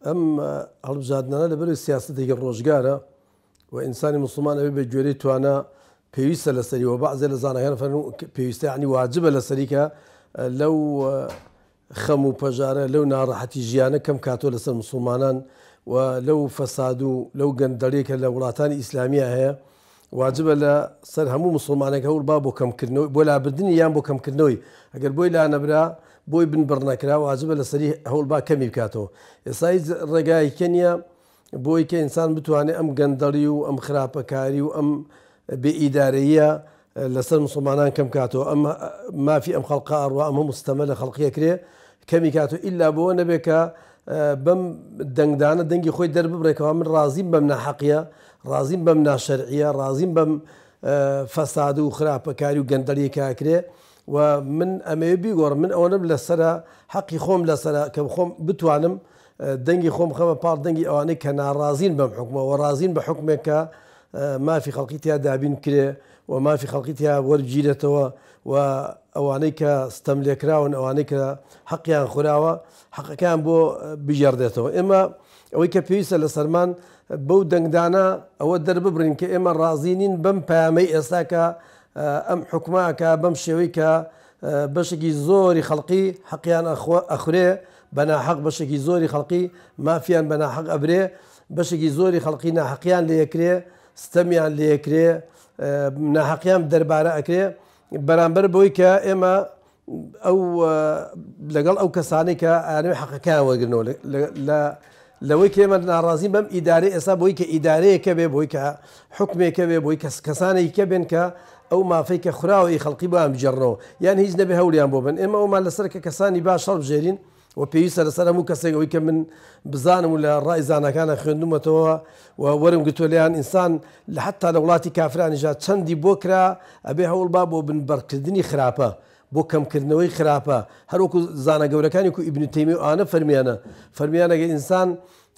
ئەم هەڵبژاردنانە لەبەر سیاسەتێکی ڕۆژگارە و ئینسانی مسلمان ئەوێ بە گوێرەی توانە پێویستە لەسەریەوە بەعزێ لە زانەکان فەرموون پێویستە یعنی واجبە لەسەریکە لەو خەم و پەژارە لەو ناڕەحەتی ژیانە کەم کاتۆ لەسەر مسلمانان و لەو فەساد و لەو گەندەڵێکە لە وڵاتانی ئیسلامیە هەیە واجبە لە سەر هەموو مسلمانێک هەوڵ با بۆ کەمکردنەوەی بۆ لابردننی یان بۆ کەمکردنەوەی ئەگەر بۆی لا نەبرا بۆی بنبڕ نەکرا واجبە لەسەری هەوڵ با کەمی بکاتەوە. ئێستا هیچ ڕێگایەکە نییە بۆی کە ئینسان بتوانێت ئەم گەندەڵی و ئەم خراپەکاری و ئەم بێئیدارەیە لەسەر مسلمانان کەم کاتەوە ئەم مافی ئەم خەڵقا ئەڕوا ئەمە مستەمە لە خەڵقیەکرێ کەمی کاتەوە ئیلا بۆەوە نەبێت کە بەم دەنگدانە دەنگی خۆی دەرببڕێکەوە من ڕازیم بەم ناحەقیە ڕازیم بەم ناشەرعیە ڕازیم بەم فەساد و خراپەکاری و گەندەڵی کاکرێ و من ئەمەوێ بیگۆڕم من ئەوەنم لەسرە حەقی خۆم لەسرە کە خۆم بتوانم دەنگی خۆم خەمە پاڵ دەنگی ئەوانەی کە ناڕازین بەم حکومە و ڕازین بە حکومێک کە مافی خەڵقی تیا دابین کرێ و مافی خەڵقی تیا وەرگیرێتەوە و ئەوانەی کە ستەم لێکراون ئەوانەی کە حەقیان خوراوە حەقەکان بۆ بژێردێتەوە. ئێمە ئەوەی کە پێویستە لە سەرمان بەو دەنگدانە ئەوە دەرببرین کە ئێمە ڕازینین بەم پامەی ئێستا کە ئەم حکوماکە بەم شێوەی کە بەشێکی زۆری خەڵقی حەقیان ئەخورێ بەناحەق بەشێکی زۆری خەڵقی مافیان بەناحەق ئەبرێ بەشێکی زۆری خەڵقی ناحەقیان لێکرێ ستەمیان لێکرێ ناحەقیان دەربارە ئەکرێ بەرامبەر بەوەی کە ئێمە ئەو لەگەڵ ئەو کەسانی کە ئانوێ حەقەکان وەرگرنەوە لەوەی کە ئێمە ناڕازی بەم ئیدارەی ئێستا بۆی کە ئیدارەیەکە بێ بۆی کە حکمێکە بێ بۆی کەسانێکە بێن کە ئەو مافەی کە خوراوەی خەڵقی بۆیان بجێڕنەوە یان هیچ نەبێ هەولیان بۆ بن ئێمە ئەومان لەسەر کە کەسانی باش هەڵبژێرین و پێویستە لەسەر هەموو کەسێکەوەی کە من بزانم و لە ڕای زانەکانە خوێندومەتەوە و وەرم گوتۆ لەیان ئینسان لە حتا لە وڵاتی کافرانیژات چەندی بۆ کرا ئەبێ هەوڵ با بۆ بنبەرکردنی خراپە بۆ کەمکردنەوەی خراپە هەروەکو زانە گەورەکانی و ئیبن تەیمیە و ئانە فەرمیانەگە ئینسان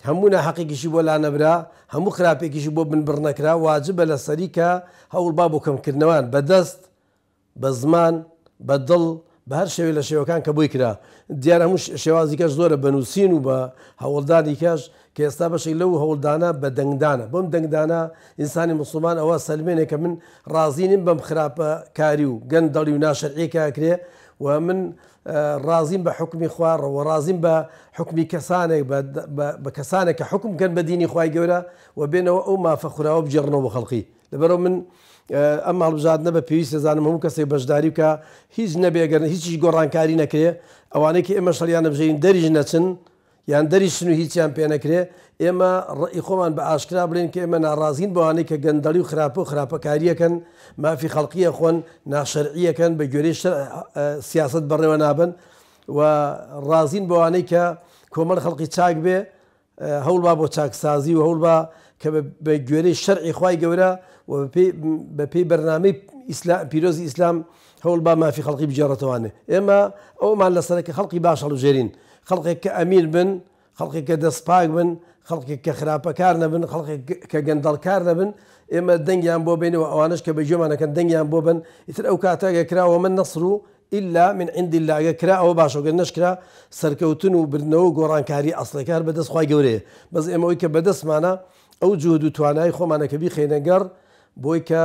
هەموو ناحەقێکیشی بۆ لا نەبرا هەموو خراپێکیشی بۆ بنبڕ نەکرا واجبە لەسەری کە هەوڵ با بۆ کەمکردنەوەیان بەدەست بە زمان بە دڵ بە هەر شێوێ لە شێوەکان کە بۆی کرا دیارە هەموو شێوازی کەش زۆرە بەنووسین و بە هەوڵدانی کەش کە ئێستا بەشێک لەو هەوڵدانە بە دەنگدانە بەم دەنگدانە ئینسانی مسلمان ئەوە سەلمێنێک کە من ڕازینیم بەم خراپە کاری و گەندەڵی و ناشەرعیەکەکرێ و من ڕازیم بە حکمی خوارەوە ڕازیم بە حکمی کەسانێک بە کەسانێک کە حکم کەن بە دینی خوای گەورە و بێنەوە ئەو مافە خوراوە بجێڕنەوە بە خەڵقی لەبەرەوە من ئەم هەڵبژاردنە بە پێویست دەزانم هەموو کەسێک بەشداری بکە هیچ نەبێگەن هیچیش گۆڕانکاری نەکرێ ئەوانەی کە ئێمە شەڵیان نەبژین دەریژ نەچن یان دەریشن و هیچیان پێ نەکرێ ئێمە ڕئی خۆمان بە ئاشکرا بڵێن کە ئێمە ناڕازین بەوانەی کە گەندەڵی و خراپە و خراپەکاریەکەن مافی خەڵقیە خۆن ناشەرعیەکەن بە گوێرەی سیاست بەڕێوە نابن و ڕازین بەوانەی کە کۆمەڵ خەڵقی چاک بێ هەوڵ با بۆ چاکسازی و هەوڵ با کە بە گوێرەی شەرعی خوای گەورە و بە پێی بەرنامەی پیرۆزی ئیسلام هەوڵ با مافی خەڵقی بجێڕێتەوانێ ئێمە ئەومان لەسەرەکە خەڵقی باش هەڵبژێرین خەڵقێک کە ئەمیر بن خەڵقێک کە دەستپاک بن خەڵقێک کە خراپەکار نەبن خەڵقێک کە گەندەڵکار نەبن ئێمە دەنگیان بۆ بینەوە ئەوانش کە بە گوێمانەکەن دەنگیان بۆ بن ئیتر ئەو کاتەگە کراوە من نەسڕ و ئللا من عندی الله کرا ئەوە باشەوەگەن نشکرا سەرکەوتن و بردنەوە و گۆڕانکاری ئەسڵەکار بەدەست خوای گەورەیە بەس ئێمەوەی کە بەدەستمانە ئەو جهد و توانایی خۆمانەکە بیخێنە گەڕ بۆی کە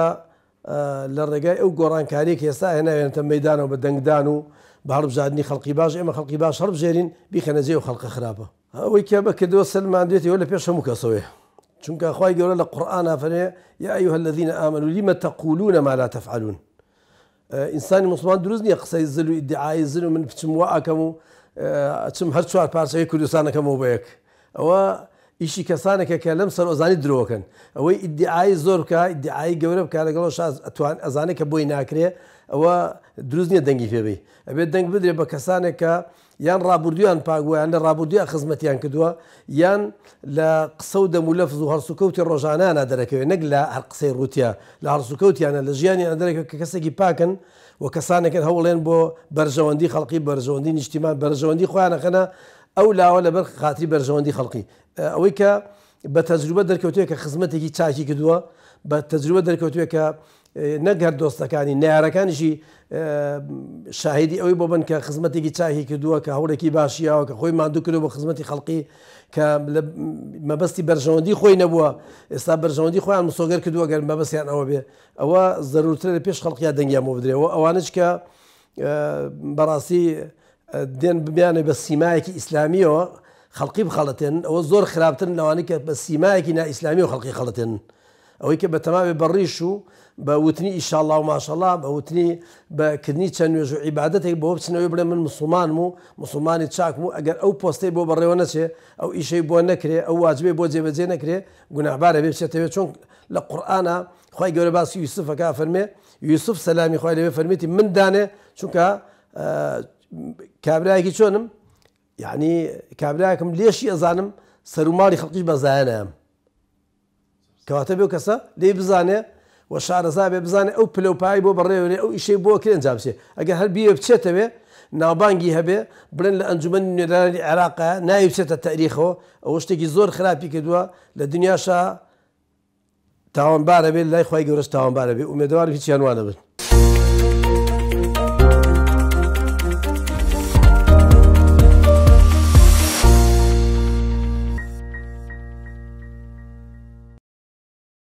لە ڕێگای ئەو گۆڕانکاریەک ئێستا هێناوێنێتە مەیدانەوە بە دەنگدان و بە هەڵبژاردننی خەڵقی باش ئێمە خەڵقی باش هەڵبژێرین بیخەنە جێ و خەڵقە خراپە ئەوەی کە بەکردەوە سەلمان دێتەوە لە پێش هەموو کەسەوەی چونکە خوای گەورە لە قورئان فەرمێ یا ئەیها الذین آمنوا لم تقولون ما لا تفعلون ئینسانی مسلمان دروست نییە قسەی زل و ئیدعای زل و من بچم وا ئەکەم و ئەچم هەر چوار پارچەی کوردستانەکەمەوە بەیەک ئەوە ئیشی کەسانێکە کە لەم سەر ئۆزانی درۆکەن ئەوەی ئیدعای زۆر بکە ئیدعای گەورە بکە لەگەڵ ئەتوان ئەزانێک کە بۆی ناکرێ ئەوە دروست نییە دەنگی پێبێ ئەبێت دەنگ بدرێ بە کەسانێک کە یان ڕابردویان پاگووە یان لە ڕابردووی خزمەتیان کردووە یان لە قسە و دەم و لەفز و هەرسوکەوتی ڕۆژانانە دەرەکەوێت نەک لە هەر قسەی ڕوتیا لە هەرسوکەوتیانە لە ژیانیان دەرەکەوێت کە کەسێکی پاکن و کەسانێکن هەوڵێن بۆ بەرژەوەندی خەڵقی بەرژەوەندی نیشتیمان بەرژەوەندی خۆیانەکەنە ئەو لاوە لەبەر خاتری بەرژەوەندی خەڵقی ئەوەی کە بە تەجروبە دەرکەوتووە کە خزمەتێکی چاکی کردووە بە تەجروبە دەرکەوتووە کە نەگەر دۆستەکانی نارەکانیشی شاهدی ئەوەی بۆ بن کە خزمەتێکی چاکی کردووە کە هەوڵێکی باشییاوە کە خۆی ماندوو کردو بۆ خزمەتی خەڵقی کە مەبەستی بەرژەوەندی خۆی نەبووە ئێستا بەرژەوەندی خۆیان مسۆگەر کردووە گەر مەبەستیان ئەوە بێ ئەوە ضرورترە لە پێش خەڵقیان دەنگیان بۆ بدرێەوە ئەوانش کە بەڕاستی دێن ببیانە بە سیمایەکی ئیسلامیەوە خەڵقی بخەڵەتێن ئەوە زۆر خراپترن لەوانەی کە بە سیمایەکی نائیسلامی و خەڵقی خەڵەتێن ئەوەی کە بە تەمامێ بەڕیش و بە وتنی ئیشاءالله و ماشەڵڵا بە وتنی بەکردنی چەند نوێژ و عیبادەتێک بۆ بچنەوەی بڵێ من مسلمانم و مسلمانی چاکم و ئەگەر ئەو پۆستەی بۆ بەڕێوە نەچێ ئەو ئیشەی بۆ نەکرێ ئەو واجبێ بۆ جێبەجێ نەکرێ گوناحبارە بێ بچێتەوێت چۆن لە قورئانە خوای گەورە باسی یوسفەکە فەرمێ یوسف سەلامی خوای لەوێ فەرمیتی من دانێ چونکە کابرایەکی چۆنم یعنی کابراایەکم لێشی ئەزانم سەر و ماڵی خەڵکیش بەزایەنەیەم کەواتە بێ و کەسە لێ بزانێ و شارەزا بێ بزانێ ئەو پلەپایی بۆ بەڕێوێ ئەو ئیشەی بۆ کرێن جابچێ ئەگەر هەر بیێ بچێتەوێ ناوبانگی هەبێ بڵێن لە ئەنجومەنی نوێنەرانی عێراقا ناوی بچێتە تاریخەوە ئەوە شتێکی زۆر خراپی کردووە لە دنیاشا تاوانبارە بێت لای خوای گەورەش تاوانبارە بێ ئومێدەوارم هیچیان وانە بن